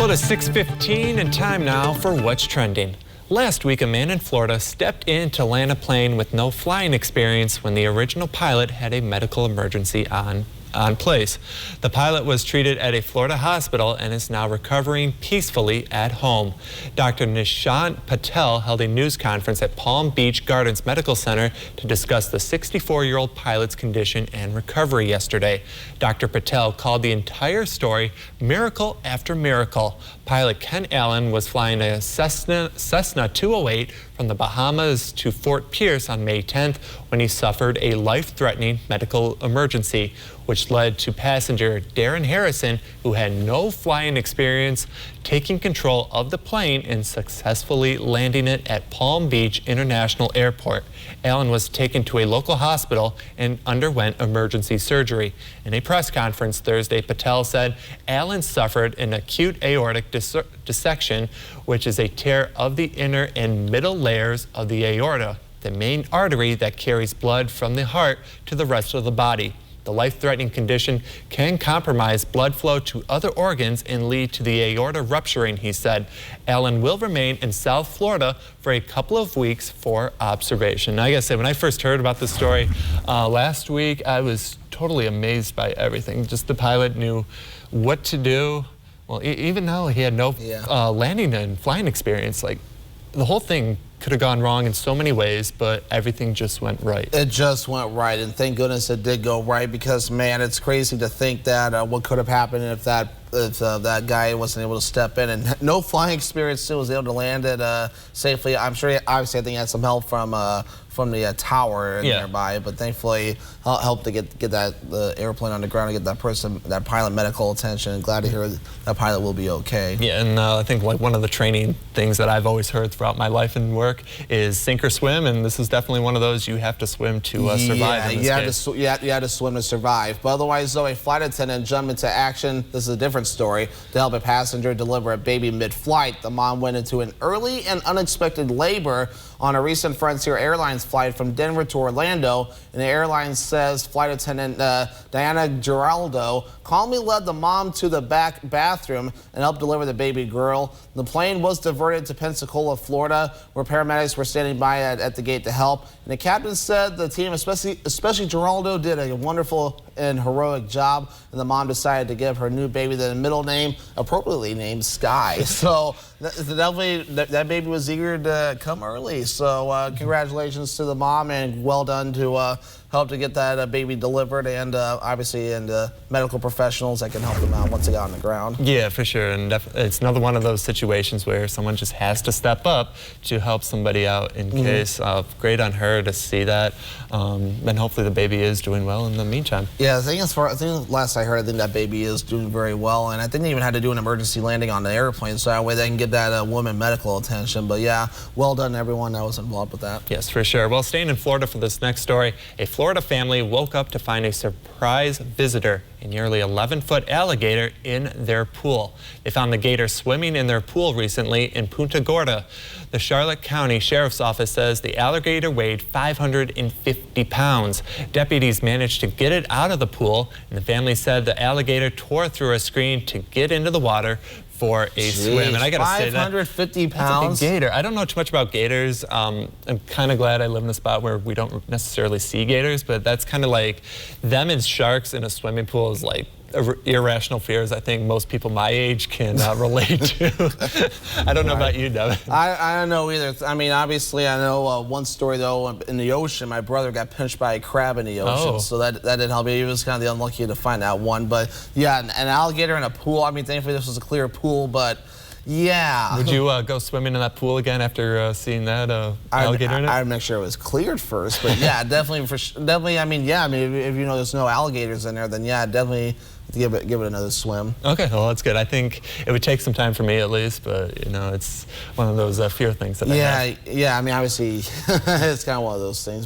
Well, it is 6:15 and time now for What's Trending. Last week, a man in Florida stepped in to land a plane with no flying experience when the original pilot had a medical emergency on place. The pilot was treated at a Florida hospital and is now recovering peacefully at home. Dr. Nishant Patel held a news conference at Palm Beach Gardens Medical Center to discuss the 64-year-old pilot's condition and recovery yesterday. Dr. Patel called the entire story miracle after miracle. Pilot Ken Allen was flying a Cessna 208 from the Bahamas to Fort Pierce on May 10th when he suffered a life-threatening medical emergency, which led to passenger Darren Harrison, who had no flying experience, taking control of the plane and successfully landing it at Palm Beach International Airport. Allen was taken to a local hospital and underwent emergency surgery. In a press conference Thursday, Patel said Allen suffered an acute aortic dissection, which is a tear of the inner and middle layers of the aorta, the main artery that carries blood from the heart to the rest of the body. The life-threatening condition can compromise blood flow to other organs and lead to the aorta rupturing, he said. Allen will remain in South Florida for a couple of weeks for observation. Now, I gotta say, when I first heard about this story last week, I was totally amazed by everything. Just the pilot knew what to do. Well, even though he had no landing and flying experience, like the whole thing could have gone wrong in so many ways, but everything just went right. It just went right, and thank goodness it did go right, because man, it's crazy to think that what could have happened if that guy wasn't able to step in, and no flying experience, still was able to land it safely. I'm sure, obviously, I think he had some help from the tower nearby, but thankfully helped to get the airplane on the ground and get that pilot medical attention. Glad to hear that pilot will be okay. Yeah, and I think like one of the training things that I've always heard throughout my life and work is sink or swim, and this is definitely one of those you have to swim to survive. You had to swim to survive. But otherwise, though, a flight attendant jumped into action. This is a different story. To help a passenger deliver a baby mid-flight, the mom went into an early and unexpected labor on a recent Frontier Airlines flight from Denver to Orlando, and the airline says flight attendant Diana Giraldo calmly led the mom to the back bathroom and helped deliver the baby girl. The plane was diverted to Pensacola, Florida, where paramedics were standing by at the gate to help. And the captain said the team, especially Giraldo, did a wonderful and heroic job, and the mom decided to give her new baby the middle name appropriately named Sky. So definitely that baby was eager to come early. So congratulations to the mom, and well done to help to get that baby delivered, and obviously medical professionals that can help them out once they got on the ground. Yeah, for sure, and it's another one of those situations where someone just has to step up to help somebody out in case. Great on her to see that, and hopefully the baby is doing well in the meantime. Yeah, I think last I heard, I think that baby is doing very well, and I think they even had to do an emergency landing on the airplane so that way they can get that woman medical attention. But yeah, well done to everyone that was involved with that. Yes, for sure. Well, staying in Florida for this next story, a Florida family woke up to find a surprise visitor, a nearly 11-foot alligator in their pool. They found the gator swimming in their pool recently in Punta Gorda. The Charlotte County Sheriff's Office says the alligator weighed 550 pounds. Deputies managed to get it out of the pool, and the family said the alligator tore through a screen to get into the water for a swim. And I gotta say that 550 pounds. That's a big gator. I don't know too much about gators. I'm kind of glad I live in a spot where we don't necessarily see gators, but that's kind of like them and sharks in a swimming pool is like irrational fears I think most people my age can relate to. I don't know about you, Devin. I don't know either. I mean, obviously, I know one story, though, in the ocean. My brother got pinched by a crab in the ocean, so that didn't help me. He was kind of the unlucky to find that one. But, yeah, an alligator in a pool. I mean, thankfully, this was a clear pool, but... yeah. Would you go swimming in that pool again after seeing that alligator in it? I'd make sure it was cleared first, but yeah, definitely. I mean, if you know there's no alligators in there, then yeah, definitely give it another swim. Okay, well that's good. I think it would take some time for me at least, but you know, it's one of those fear things that I have. Yeah. I mean, obviously, it's kind of one of those things.